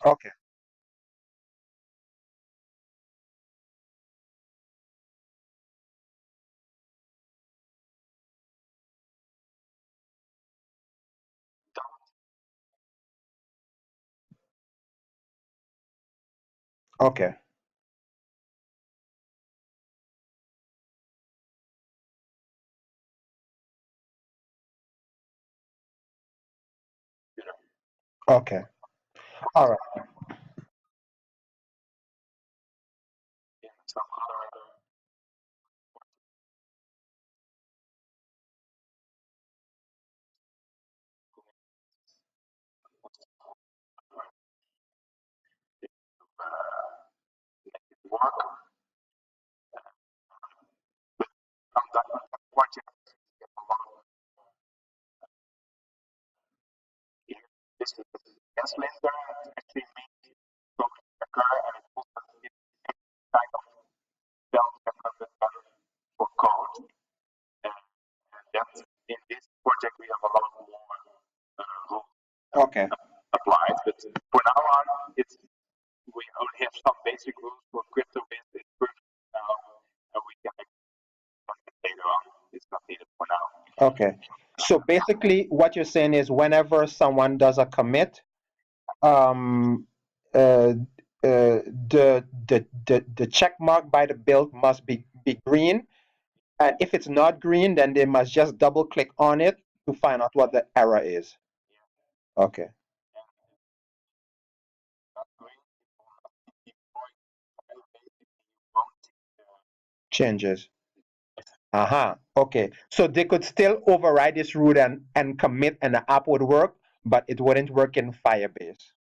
Okay. Okay. Okay. All right. Okay. Okay. So basically, what you're saying is whenever someone does a commit, um, uh, the check mark by the build must be green. And if it's not green, then they must just double click on it to find out what the error is. Okay. Changes. Uh-huh. Okay. So they could still override this route and commit and the app would work, but it wouldn't work in Firebase.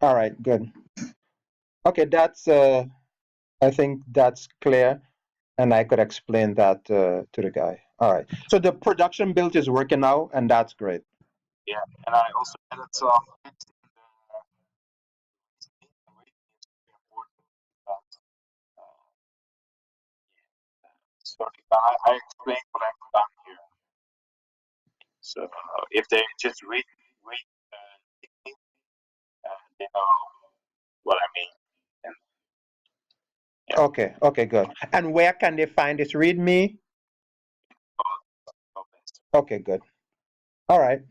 All right, good. Okay, that's I think that's clear, and I could explain that to the guy. All right. So the production build is working now, and that's great. Okay, okay, good. And where can they find this README? Okay, good. All right.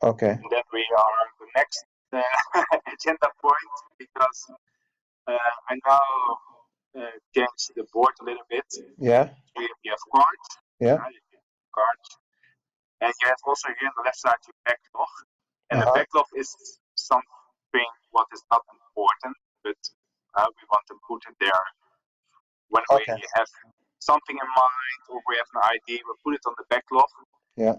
Okay. Yeah. Yeah. Uh-huh. Okay. Yeah.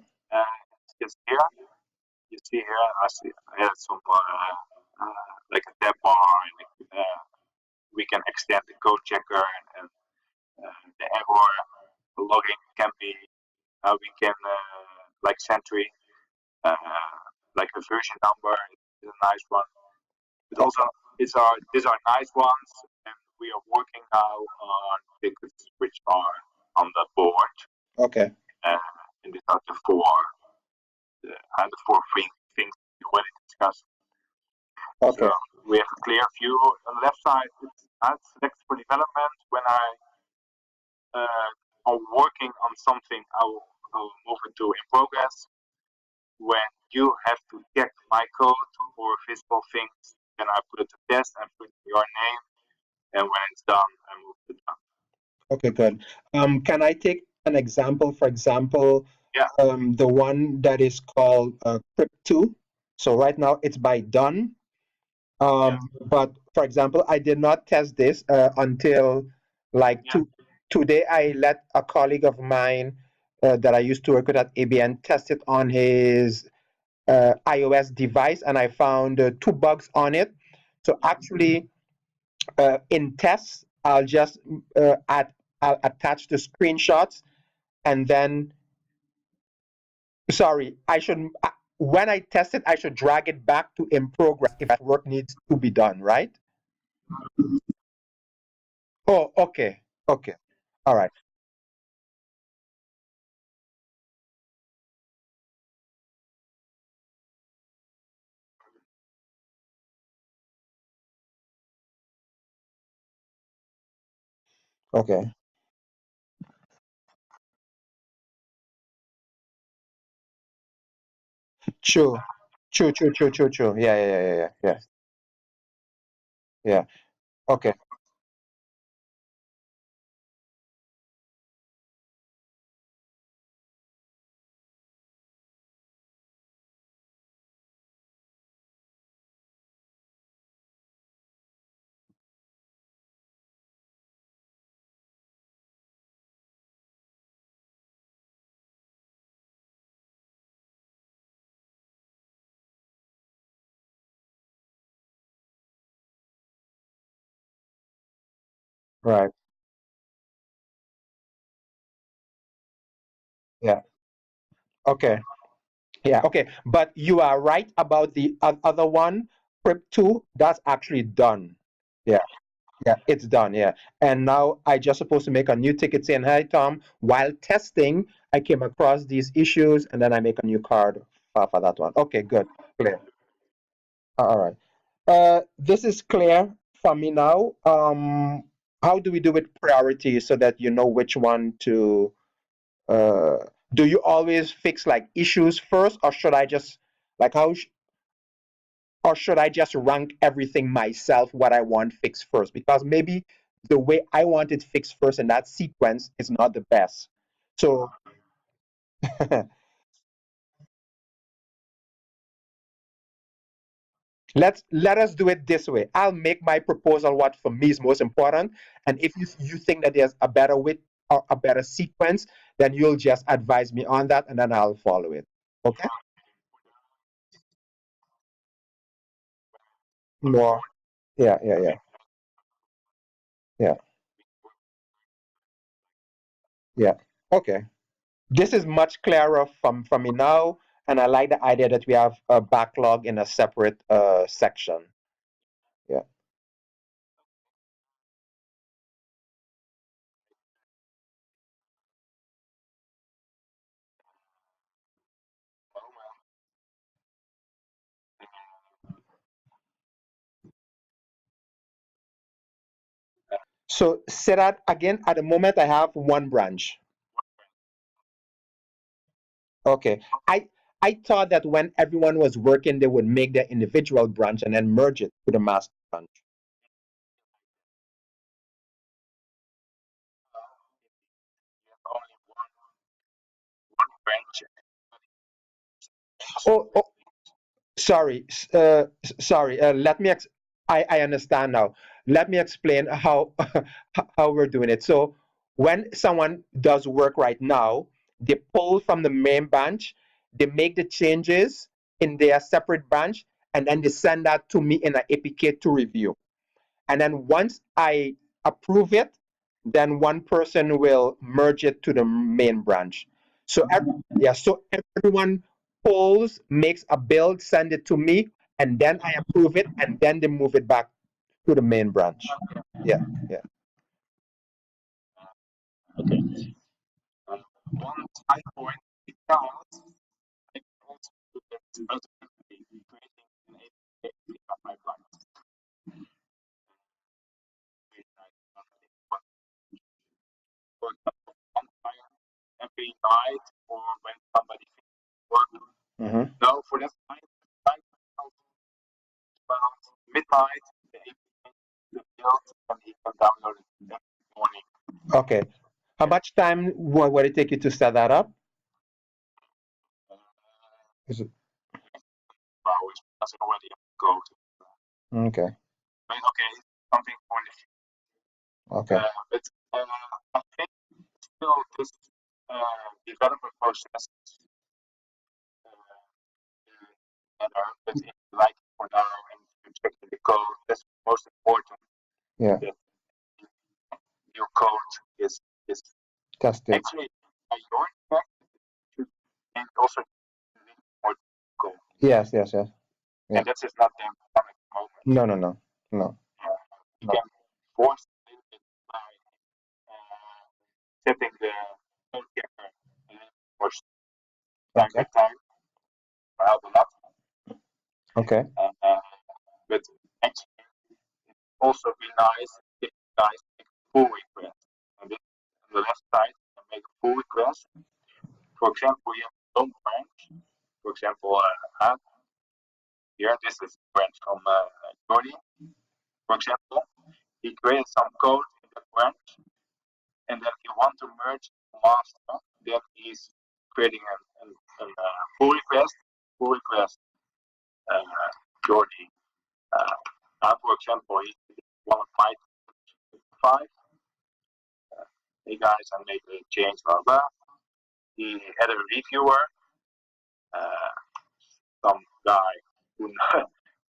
Okay. Okay. Okay, good. Can I take an example? For example, the one that is called Crypt2. So right now it's by done. But for example, I did not test this until like today. I let a colleague of mine that I used to work with at ABN test it on his iOS device, and I found two bugs on it. So actually, in tests, I'll attach the screenshots, and then sorry, I should when I test it, I should drag it back to in progress if that work needs to be done, right? Oh, okay, okay, all right, okay. True, true. Yeah. Yeah. Okay, right. Yeah. Okay. Yeah. Okay. But you are right about the other one, Prep 2. That's actually done. Yeah. Yeah. It's done. Yeah. And now I just supposed to make a new ticket saying, "Hi, Tom. While testing, I came across these issues, and then I make a new card for that one." Okay. Good. Clear. All right. This is clear for me now. How do we do with priority so that you know which one to uh, do you always fix like issues first, or should I just like or should I just rank everything myself what I want fixed first? Because maybe the way I want it fixed first in that sequence is not the best. So let us do it this way. I'll make my proposal what for me is most important, and if you think that there's a better way or a better sequence, then you'll just advise me on that, and then I'll follow it. Okay? More. Yeah. Yeah. Okay. This is much clearer from me now, and I like the idea that we have a backlog in a separate section. Yeah. So say that again. At the moment, I have one branch. Okay. I thought that when everyone was working, they would make their individual branch and then merge it to the master branch. Oh, sorry, sorry. Let me. I understand now. Let me explain how how we're doing it. So when someone does work right now, they pull from the main branch, they make the changes in their separate branch, and then they send that to me in an APK to review. And then once I approve it, then one person will merge it to the main branch. So yeah, so everyone pulls, makes a build, send it to me, and then I approve it, and then they move it back to the main branch. Yeah, yeah. Hmm. Okay. How much time would it take you to set that up? Is it? Okay. okay, something for the future. Okay. But I think still this development process better, but if you like it for now and you check the code, that's most important. Yeah. That your code is Tested. actually your impact and also more code. Yes, yes, yes. Yeah. And that's just not the economic moment. No, no, no, no. You No. can force a little bit by setting the code checker for time Okay. by time or help a lot. Okay. But actually, it also be nice if you guys make a pull request. And this, on the left side, you can make a pull request. For example, you have a long branch. For example, here, this is a branch from Jordi. For example, he created some code in that branch, and then he wants to merge the master. Then he's creating a pull request. Pull request, Jordi. For example, he one of my five. Hey guys, I made a change, blah blah. He had a reviewer, some guy who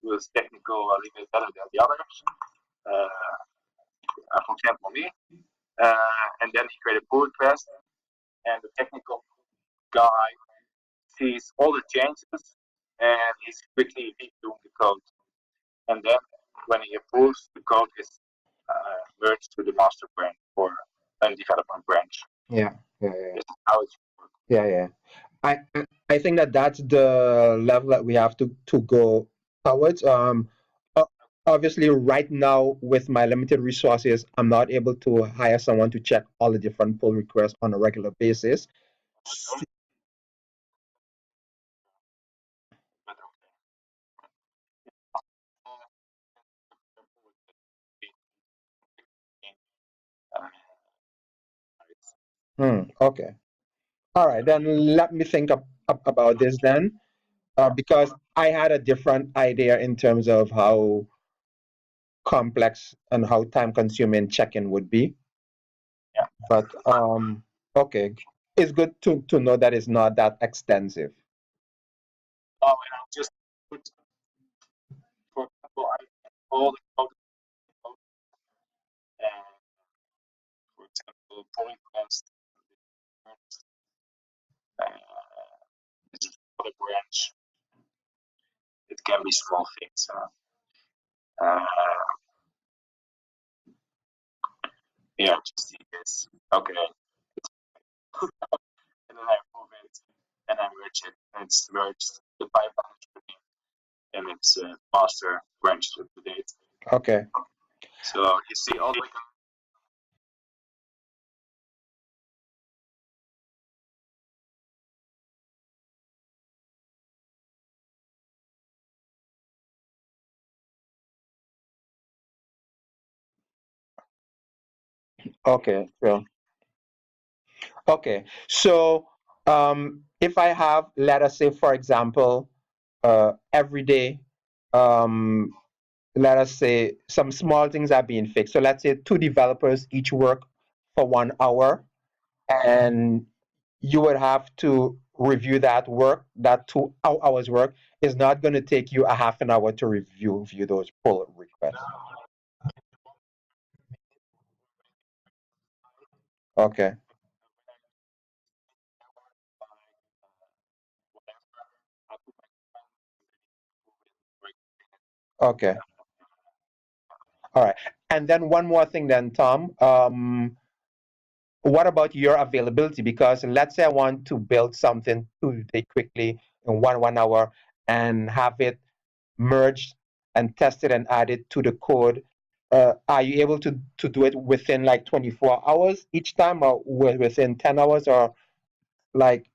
was technical a little bit better than the others. For example, me. And then he created a pull request, and the technical guy sees all the changes, and he's quickly redoing the code. And then when he approves, the code is merged to the master branch or a development branch. Yeah, yeah, yeah. This is how it works. Yeah, yeah. I think that that's the level that we have to go towards. Obviously, right now with my limited resources, I'm not able to hire someone to check all the different pull requests on a regular basis. Okay. All right, then let me think about this then, because I had a different idea in terms of how complex and how time consuming check-in would be. Yeah. But okay, it's good to know that it's not that extensive. Oh, and I'll just put, for example, I all the code, and for example, pull request, other branch. It can be small things. Yeah, just see this. Okay. And then I move it and I merge it. And it's merged the pipeline tree and it's master branch to date. Okay. So you see all the Okay. Sure. Okay. So if I have, let us say, for example, every day, um, let us say some small things are being fixed. So let's say two developers each work for 1 hour, and you would have to review that work. That 2 hours work is not going to take you a half an hour to review those pull requests. Okay. Okay. All right. And then one more thing, then, Tom. What about your availability? Because let's say I want to build something today quickly in one hour and have it merged and tested and added to the code. Are you able to do it within like 24 hours each time, or within 10 hours, or like?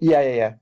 Yeah, yeah, yeah.